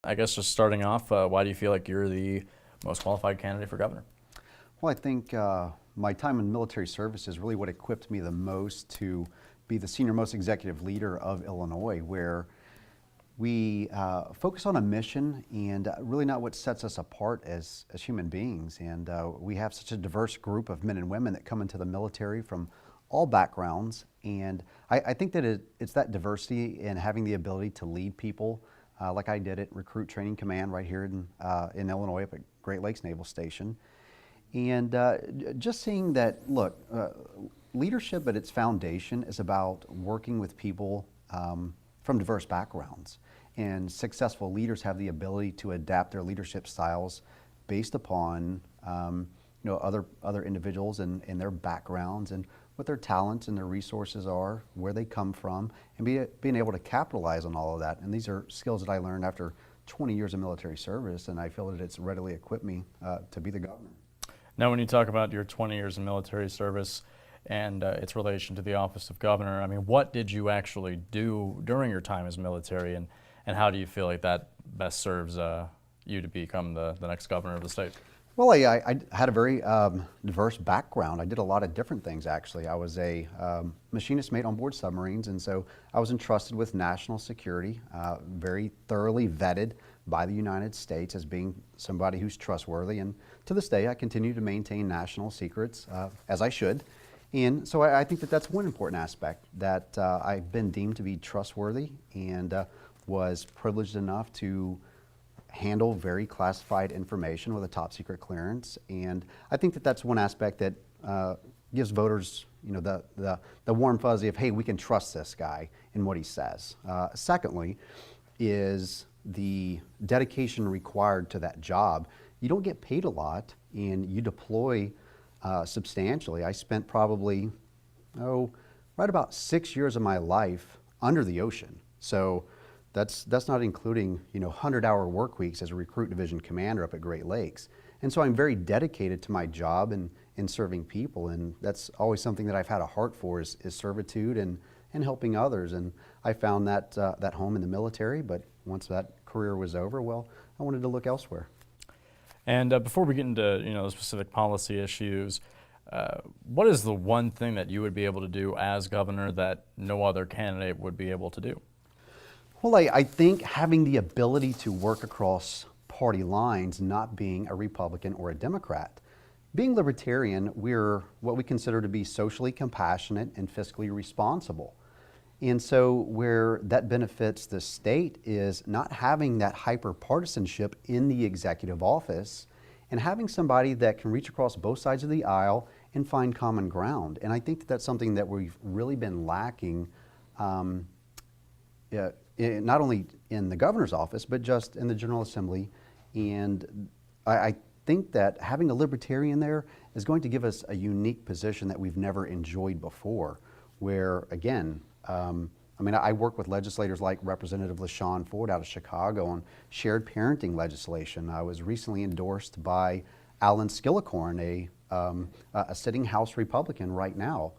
I guess just starting off, why do you feel like you're the most qualified candidate for governor? Well, I think my time in military service is really what equipped me the most to be the senior most executive leader of Illinois, where we focus on a mission and really not what sets us apart as human beings. And we have such a diverse group of men and women that come into the military from all backgrounds. And I think that it's that diversity and having the ability to lead people like I did at Recruit Training Command right here in Illinois up at Great Lakes Naval Station. And just seeing that, look, leadership at its foundation is about working with people from diverse backgrounds. And successful leaders have the ability to adapt their leadership styles based upon other individuals and their backgrounds and what their talents and their resources are, where they come from, and being able to capitalize on all of that. And these are skills that I learned after 20 years of military service, and I feel that it's readily equipped me to be the governor. Now, when you talk about your 20 years of military service and its relation to the office of governor, I mean, what did you actually do during your time as military, and how do you feel like that best serves you to become the next governor of the state? Well, I had a very diverse background. I did a lot of different things, actually. I was a machinist mate on board submarines, and so I was entrusted with national security, very thoroughly vetted by the United States as being somebody who's trustworthy. And to this day, I continue to maintain national secrets, as I should. And so I think that that's one important aspect, that I've been deemed to be trustworthy and was privileged enough to handle very classified information with a top secret clearance. And I think that that's one aspect that gives voters, the warm fuzzy of, hey, we can trust this guy in what he says. Secondly is the dedication required to that job. You don't get paid a lot and you deploy substantially. I spent probably, right about 6 years of my life under the ocean. So that's not including 100-hour work weeks as a recruit division commander up at Great Lakes. And so I'm very dedicated to my job and serving people, and that's always something that I've had a heart for is servitude and helping others. And I found that home in the military, but once that career was over, well, I wanted to look elsewhere. And before we get into the specific policy issues, what is the one thing that you would be able to do as governor that no other candidate would be able to do? Well, I think having the ability to work across party lines, not being a Republican or a Democrat. Being Libertarian, we're what we consider to be socially compassionate and fiscally responsible. And so where that benefits the state is not having that hyper-partisanship in the executive office and having somebody that can reach across both sides of the aisle and find common ground. And I think that that's something that we've really been lacking not only in the governor's office, but just in the General Assembly. And I think that having a Libertarian there is going to give us a unique position that we've never enjoyed before, where, again, I work with legislators like Representative LaShawn Ford out of Chicago on shared parenting legislation. I was recently endorsed by Alan Skillicorn, a sitting House Republican right now.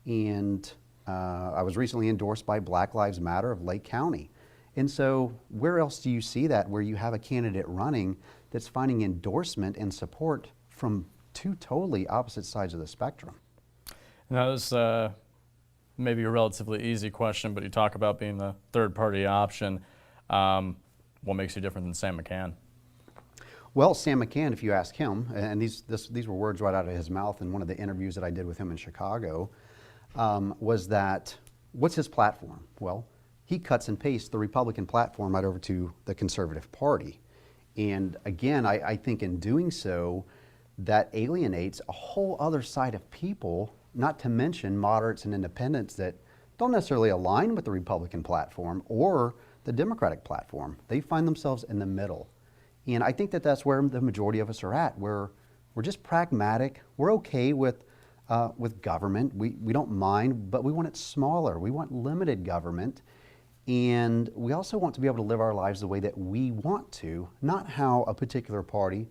And I was recently endorsed by Black Lives Matter of Lake County. And so where else do you see that, where you have a candidate running that's finding endorsement and support from two totally opposite sides of the spectrum? Now, this maybe a relatively easy question, but you talk about being the third party option. What makes you different than Sam McCann? Well, Sam McCann, if you ask him, and these were words right out of his mouth in one of the interviews that I did with him in Chicago, was that, what's his platform? Well, he cuts and pastes the Republican platform right over to the Conservative Party. And again, I think in doing so, that alienates a whole other side of people, not to mention moderates and independents that don't necessarily align with the Republican platform or the Democratic platform. They find themselves in the middle. And I think that that's where the majority of us are at. We're just pragmatic. We're okay with government. We don't mind, but we want it smaller. We want limited government. And we also want to be able to live our lives the way that we want to, not how a particular party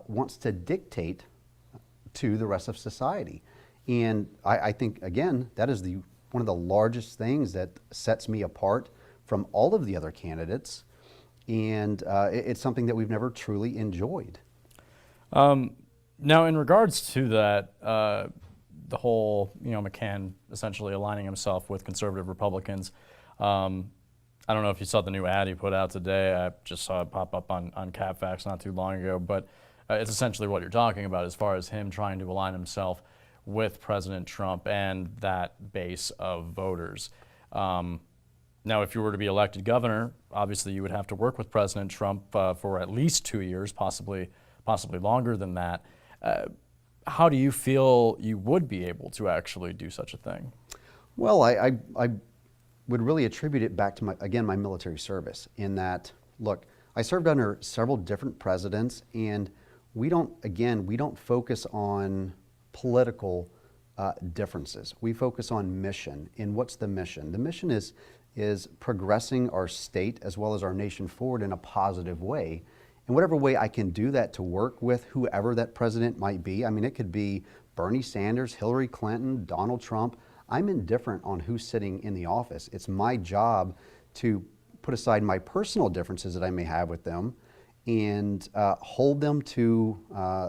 wants to dictate to the rest of society. And I think, again, that is one of the largest things that sets me apart from all of the other candidates. and it's something that we've never truly enjoyed. Now, in regards to that, the whole, McCann essentially aligning himself with conservative Republicans. I don't know if you saw the new ad he put out today. I just saw it pop up on CapFacts not too long ago, but it's essentially what you're talking about as far as him trying to align himself with President Trump and that base of voters. Now, if you were to be elected governor, obviously you would have to work with President Trump for at least 2 years, possibly longer than that. How do you feel you would be able to actually do such a thing? Well, I would really attribute it back to my military service, in that, look, I served under several different presidents, and we don't focus on political differences. We focus on mission. And what's the mission? The mission is progressing our state as well as our nation forward in a positive way. And whatever way I can do that to work with whoever that president might be, I mean, it could be Bernie Sanders, Hillary Clinton, Donald Trump. I'm indifferent on who's sitting in the office. It's my job to put aside my personal differences that I may have with them and hold them to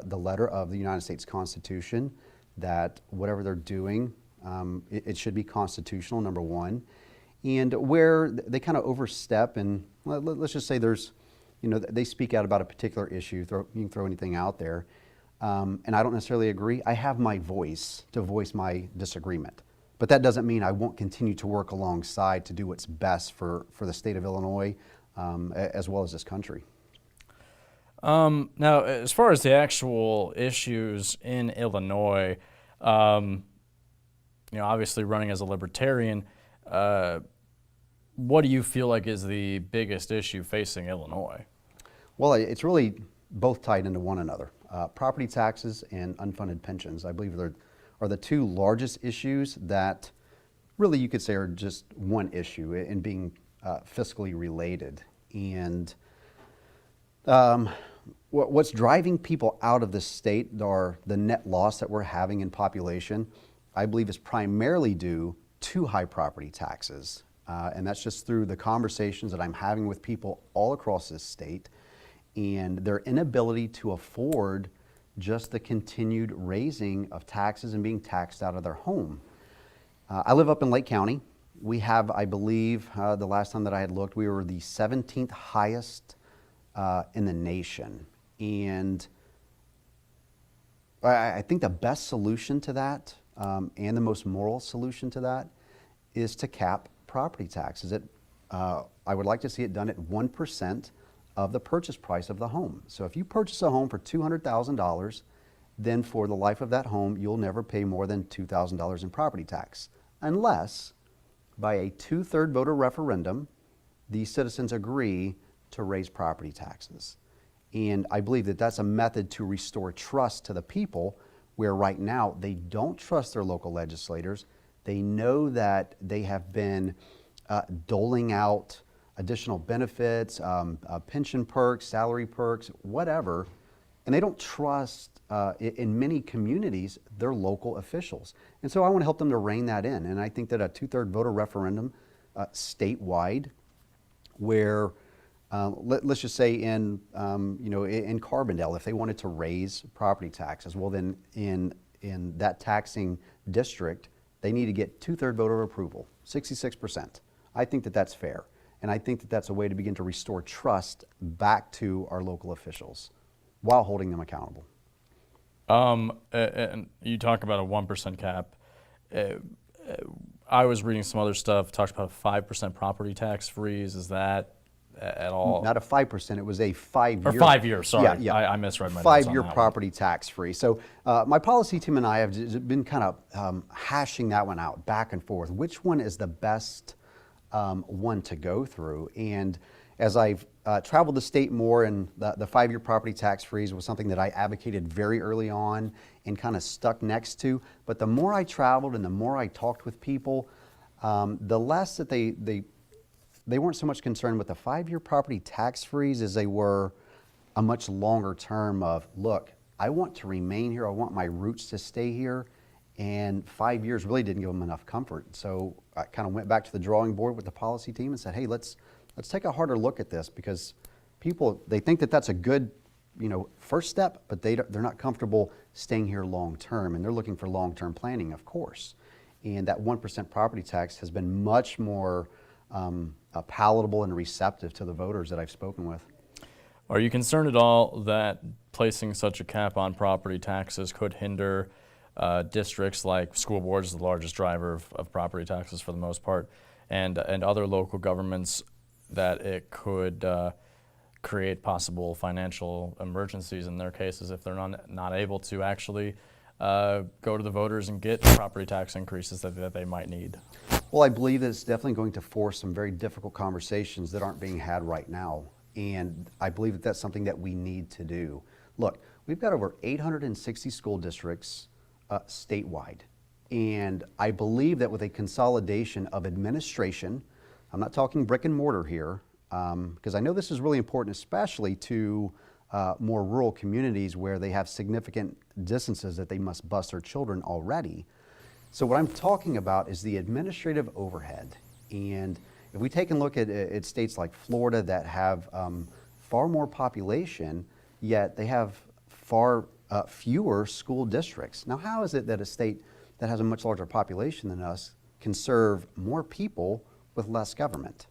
the letter of the United States Constitution, that whatever they're doing, it should be constitutional, number one. And where they kind of overstep, and let's just say there's, they speak out about a particular issue, you can throw anything out there, and I don't necessarily agree, I have my voice to voice my disagreement. But that doesn't mean I won't continue to work alongside to do what's best for the state of Illinois, as well as this country. Now, as far as the actual issues in Illinois, obviously running as a Libertarian, what do you feel like is the biggest issue facing Illinois? Well, it's really both tied into one another. Property taxes and unfunded pensions, I believe, are the two largest issues that really you could say are just one issue in being fiscally related. And what's driving people out of the state, are the net loss that we're having in population, I believe is primarily due to high property taxes. And that's just through the conversations that I'm having with people all across this state and their inability to afford just the continued raising of taxes and being taxed out of their home. I live up in Lake County. We have, I believe, the last time that I had looked, we were the 17th highest in the nation. And I think the best solution to that, and the most moral solution to that, is to cap property taxes. I would like to see it done at 1% of the purchase price of the home. So if you purchase a home for $200,000, then for the life of that home, you'll never pay more than $2,000 in property tax, unless by a 2/3 voter referendum, the citizens agree to raise property taxes. And I believe that that's a method to restore trust to the people, where right now they don't trust their local legislators. They know that they have been doling out additional benefits, pension perks, salary perks, whatever, and they don't trust, in many communities, their local officials. And so I want to help them to rein that in. And I think that a 2/3 voter referendum statewide, where let's just say in Carbondale, if they wanted to raise property taxes, well then in that taxing district, they need to get 2/3 voter approval, 66%. I think that that's fair. And I think that that's a way to begin to restore trust back to our local officials while holding them accountable. And you talk about a 1% cap. I was reading some other stuff, talks about a 5% property tax freeze. Is that at all? Not a 5%, it was a 5-year. Or 5 years, sorry. Yeah. I misread my notes on 5-year that property tax free. So my policy team and I have been kind of hashing that one out back and forth. Which one is the best one to go through? And as I've traveled the state more, and the 5-year property tax freeze was something that I advocated very early on and kind of stuck next to. But the more I traveled and the more I talked with people, the less that they weren't so much concerned with the 5-year property tax freeze as they were a much longer term of, look, I want to remain here, I want my roots to stay here, and 5 years really didn't give them enough comfort. So I kind of went back to the drawing board with the policy team and said, hey, let's take a harder look at this, because people, they think that that's a good, first step, but they're not comfortable staying here long term, and they're looking for long-term planning, of course. And that 1% property tax has been much more palatable and receptive to the voters that I've spoken with. Are you concerned at all that placing such a cap on property taxes could hinder districts like school boards, the largest driver of property taxes for the most part, and other local governments, that it could create possible financial emergencies in their cases if they're not able to actually go to the voters and get property tax increases that they might need? Well, I believe that it's definitely going to force some very difficult conversations that aren't being had right now. And I believe that that's something that we need to do. Look, we've got over 860 school districts statewide. And I believe that with a consolidation of administration, I'm not talking brick and mortar here, because I know this is really important, especially to more rural communities where they have significant distances that they must bus their children already. So what I'm talking about is the administrative overhead. And if we take a look at states like Florida that have far more population, yet they have far fewer school districts. Now, how is it that a state that has a much larger population than us can serve more people with less government?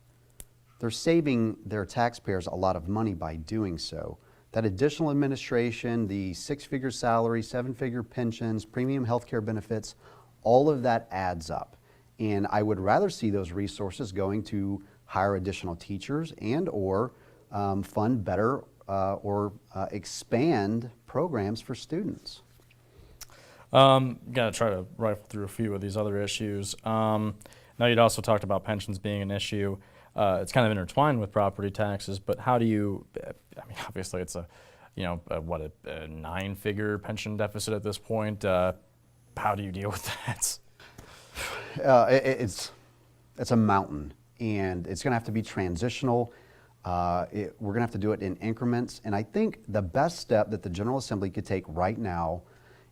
They're saving their taxpayers a lot of money by doing so. That additional administration, the 6-figure salary, 7-figure pensions, premium healthcare benefits, all of that adds up. And I would rather see those resources going to hire additional teachers and or fund better or expand programs for students. Got to try to rifle through a few of these other issues. Now, you'd also talked about pensions being an issue. It's kind of intertwined with property taxes, but how do you, I mean, obviously it's a 9-figure pension deficit at this point. How do you deal with that? It's a mountain, and it's going to have to be transitional. We're going to have to do it in increments. And I think the best step that the General Assembly could take right now,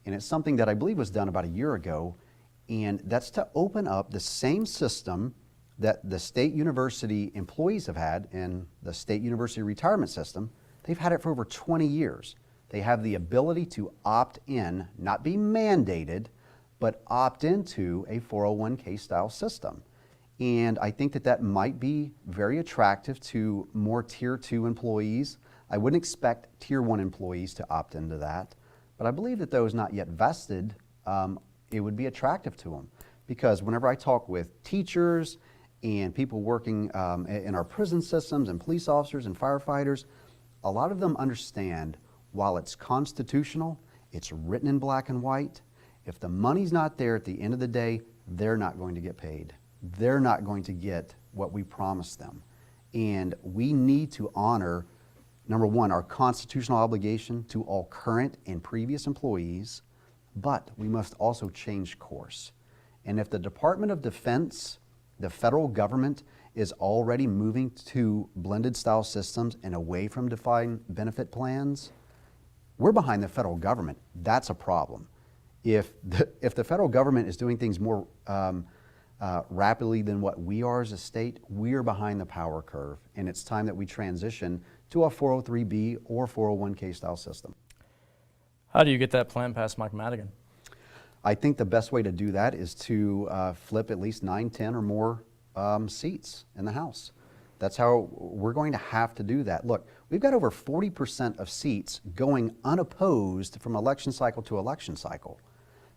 and it's something that I believe was done about a year ago, and that's to open up the same system that the state university employees have had in the state university retirement system. They've had it for over 20 years. They have the ability to opt in, not be mandated, but opt into a 401k style system. And I think that that might be very attractive to more tier 2 employees. I wouldn't expect tier 1 employees to opt into that, but I believe that those not yet vested, it would be attractive to them. Because whenever I talk with teachers and people working in our prison systems and police officers and firefighters, a lot of them understand while it's constitutional, it's written in black and white, if the money's not there at the end of the day, they're not going to get paid. They're not going to get what we promised them. And we need to honor, number one, our constitutional obligation to all current and previous employees, but we must also change course. And if the Department of Defense, the federal government, is already moving to blended style systems and away from defined benefit plans, we're behind the federal government. That's a problem. If the federal government is doing things more rapidly than what we are as a state, we're behind the power curve, and it's time that we transition to a 403B or 401k style system. How do you get that plan past Mike Madigan? I think the best way to do that is to flip at least 9, 10 or more seats in the House. That's how we're going to have to do that. Look, we've got over 40% of seats going unopposed from election cycle to election cycle.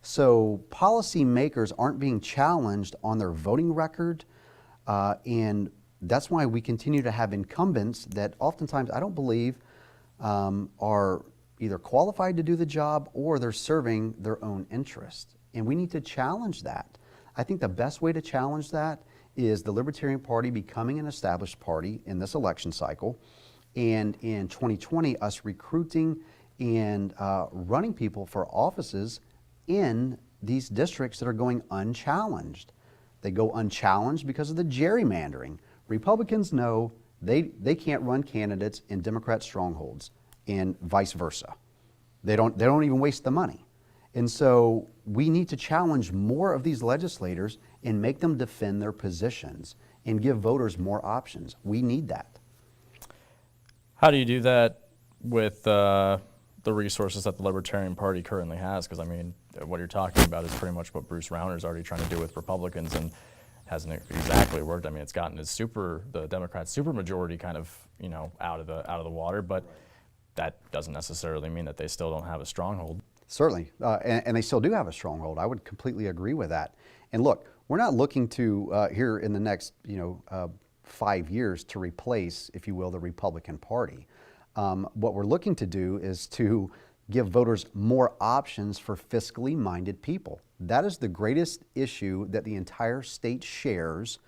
So policymakers aren't being challenged on their voting record, and that's why we continue to have incumbents that oftentimes I don't believe are either qualified to do the job or they're serving their own interest. And we need to challenge that. I think the best way to challenge that is the Libertarian Party becoming an established party in this election cycle, and in 2020 us recruiting and running people for offices in these districts that are going unchallenged. They go unchallenged because of the gerrymandering. Republicans know they can't run candidates in Democrat strongholds, and vice versa. They don't even waste the money. And so we need to challenge more of these legislators and make them defend their positions and give voters more options. We need that. How do you do that with the resources that the Libertarian Party currently has? Because I mean, what you're talking about is pretty much what Bruce Rauner's already trying to do with Republicans, and hasn't exactly worked. I mean, it's gotten the Democrats' supermajority kind of, you know, out of the water, but that doesn't necessarily mean that they still don't have a stronghold. Certainly, and they still do have a stronghold. I would completely agree with that. And look, we're not looking to here in the next 5 years to replace, if you will, the Republican Party. What we're looking to do is to give voters more options for fiscally minded people. That is the greatest issue that the entire state shares,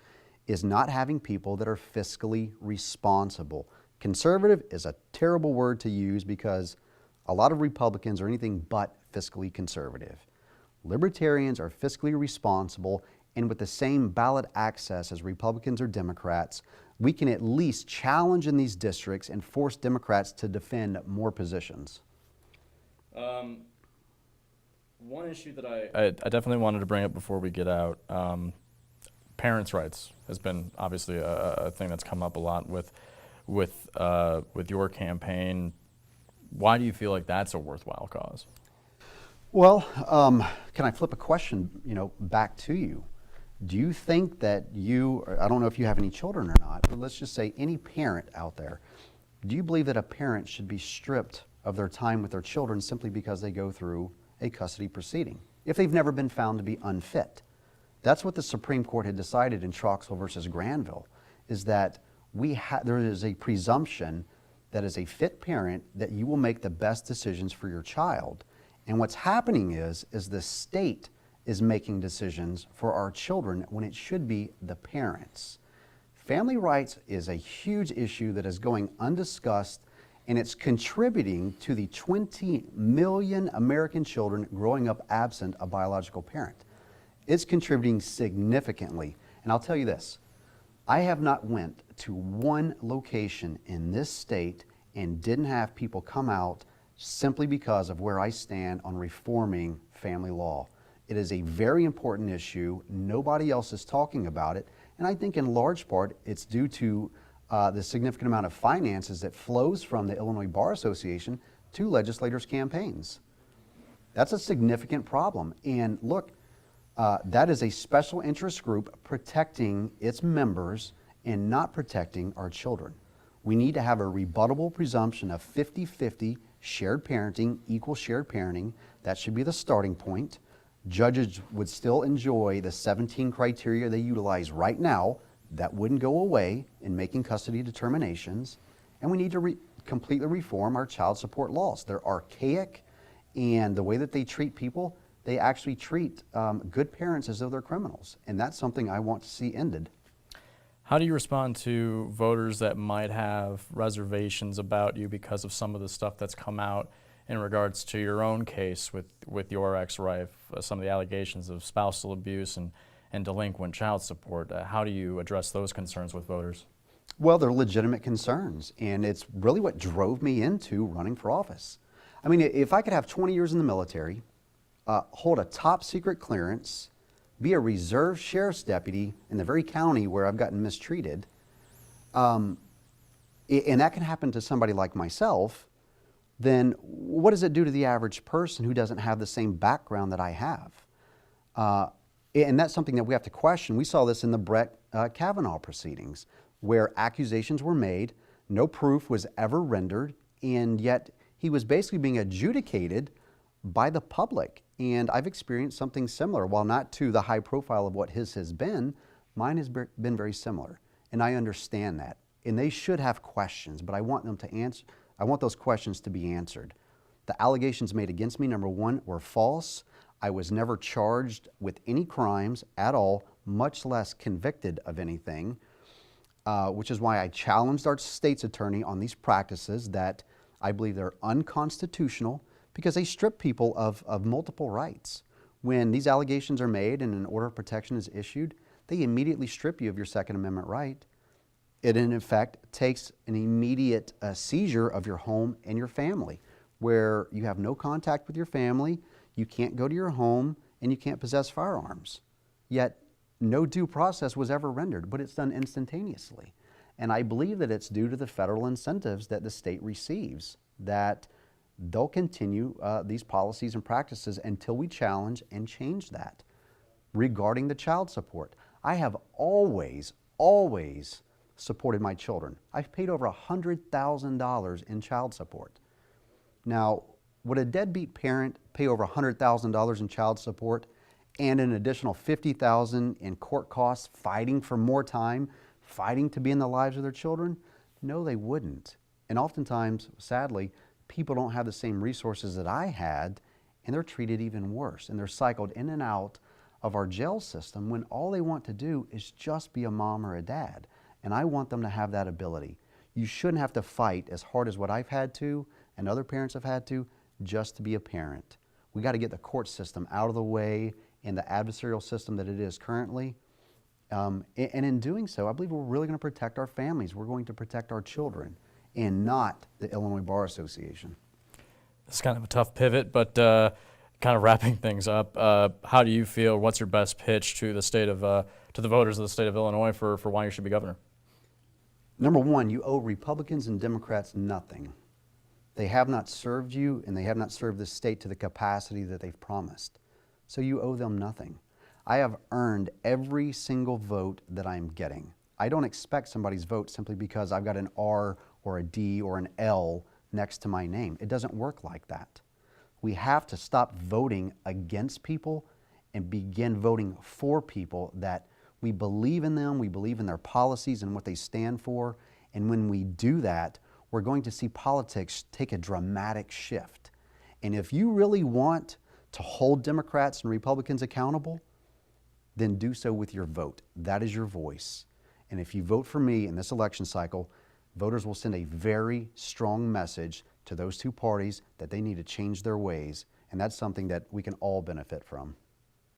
is not having people that are fiscally responsible. Conservative is a terrible word to use because a lot of Republicans are anything but fiscally conservative. Libertarians are fiscally responsible, and with the same ballot access as Republicans or Democrats, we can at least challenge in these districts and force Democrats to defend more positions. One issue that I definitely wanted to bring up before we get out, parents' rights has been obviously a thing that's come up a lot with your campaign. Why do you feel like that's a worthwhile cause? Well, can I flip a question, back to you? Do you think that I don't know if you have any children or not, but let's just say any parent out there, do you believe that a parent should be stripped of their time with their children simply because they go through a custody proceeding, if they've never been found to be unfit? That's what the Supreme Court had decided in Troxel versus Granville, is that there is a presumption that as a fit parent that you will make the best decisions for your child. And what's happening is the state is making decisions for our children when it should be the parents. Family rights is a huge issue that is going undiscussed, and it's contributing to the 20 million American children growing up absent a biological parent. It's contributing significantly. And I'll tell you this, I have not went to one location in this state and didn't have people come out simply because of where I stand on reforming family law. It is a very important issue. Nobody else is talking about it. And I think in large part, it's due to the significant amount of finances that flows from the Illinois Bar Association to legislators' campaigns. That's a significant problem. And look, that is a special interest group protecting its members and not protecting our children. We need to have a rebuttable presumption of 50-50 shared parenting, equal shared parenting. That should be the starting point. Judges would still enjoy the 17 criteria they utilize right now. That wouldn't go away in making custody determinations. And we need to completely reform our child support laws. They're archaic, and the way that they treat people, they actually treat good parents as though they're criminals. And that's something I want to see ended. How do you respond to voters that might have reservations about you because of some of the stuff that's come out in regards to your own case with your ex-wife, some of the allegations of spousal abuse and delinquent child support? How do you address those concerns with voters? Well, they're legitimate concerns, and it's really what drove me into running for office. I mean, if I could have 20 years in the military, hold a top secret clearance, be a reserve sheriff's deputy in the very county where I've gotten mistreated, and that can happen to somebody like myself, then what does it do to the average person who doesn't have the same background that I have? And that's something that we have to question. We saw this in the Brett Kavanaugh proceedings, where accusations were made, no proof was ever rendered, and yet he was basically being adjudicated by the public. And I've experienced something similar. While not to the high profile of what his has been, mine has been very similar. And I understand that. And they should have questions, but I want them to answer. I want those questions to be answered. The allegations made against me, number one, were false. I was never charged with any crimes at all, much less convicted of anything, which is why I challenged our state's attorney on these practices that I believe they're unconstitutional because they strip people of multiple rights. When these allegations are made and an order of protection is issued, they immediately strip you of your Second Amendment right. It, in effect, takes an immediate seizure of your home and your family, where you have no contact with your family, you can't go to your home, and you can't possess firearms. Yet, no due process was ever rendered, but it's done instantaneously. And I believe that it's due to the federal incentives that the state receives, that they'll continue these policies and practices until we challenge and change that. Regarding the child support, I have always supported my children. I've paid over $100,000 in child support. Now, would a deadbeat parent pay over $100,000 in child support and an additional $50,000 in court costs, fighting for more time, fighting to be in the lives of their children? No, they wouldn't. And oftentimes, sadly, people don't have the same resources that I had, and they're treated even worse. And they're cycled in and out of our jail system when all they want to do is just be a mom or a dad. And I want them to have that ability. You shouldn't have to fight as hard as what I've had to and other parents have had to just to be a parent. We got to get the court system out of the way and the adversarial system that it is currently. And in doing so, I believe we're really going to protect our families. We're going to protect our children and not the Illinois Bar Association. It's kind of a tough pivot, but kind of wrapping things up, how do you feel? What's your best pitch to the state of to the voters of the state of Illinois for why you should be governor? Number one, you owe Republicans and Democrats nothing. They have not served you, and they have not served the state to the capacity that they've promised. So you owe them nothing. I have earned every single vote that I'm getting. I don't expect somebody's vote simply because I've got an R or a D or an L next to my name. It doesn't work like that. We have to stop voting against people and begin voting for people that we believe in them, we believe in their policies and what they stand for. And when we do that, we're going to see politics take a dramatic shift. And if you really want to hold Democrats and Republicans accountable, then do so with your vote. That is your voice. And if you vote for me in this election cycle, voters will send a very strong message to those two parties that they need to change their ways. And that's something that we can all benefit from.